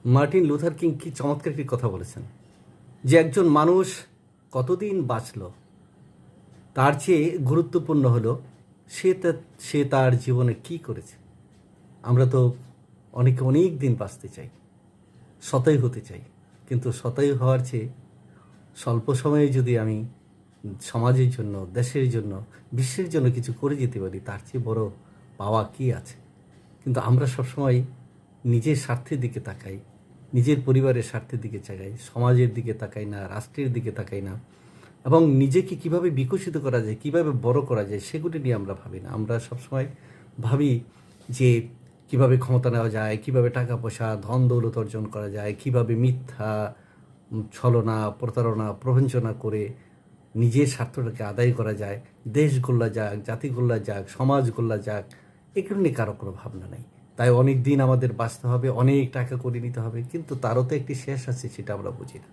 Martin Luther king কি চমৎকার একটি কথা বলেছেন যে একজন মানুষ কতদিন বাঁচল তার চেয়ে গুরুত্বপূর্ণ হলো সে তার জীবনে কি করেছে। আমরা তো অনেকে অনেক দিন বাঁচতে চাই, শতায়ু হতে চাই, কিন্তু শতায়ু হওয়ার চেয়ে স্বল্প সময়ে যদি আমি সমাজের জন্য, দেশের জন্য, বিশ্বের জন্য কিছু করে যেতে পারি তার চেয়ে বড় পাওয়া কি আছে। কিন্তু আমরা সবসময় নিজের স্বার্থের দিকে তাকাই, নিজের পরিবারের স্বার্থের দিকে তাকাই, সমাজের দিকে তাকাই না, রাষ্ট্রের দিকে তাকাই না, এবং নিজেকে কিভাবে বিকশিত করা যায়, কিভাবে বড় করা যায় সেগুলি নিয়ে আমরা ভাবি না। আমরা সবসময় ভাবি যে কিভাবে ক্ষমতা নেওয়া যায়, কিভাবে টাকা পয়সা ধন দৌলত অর্জন করা যায়, কিভাবে মিথ্যা ছলনা, প্রতারণা, প্রবঞ্চনা করে নিজের স্বার্থটাকে আদায় করা যায়, দেশ গড়া যাক, জাতি গড়া যাক, সমাজ গড়া যাক, এগুলো নিয়ে কারো কোনো ভাবনা নেই। তাই অনেক দিন আমাদের বাঁচতে হবে, অনেক টাকা করে নিতে হবে, কিন্তু তারও তো একটি শেষ আছে, সেটা আমরা বুঝি না।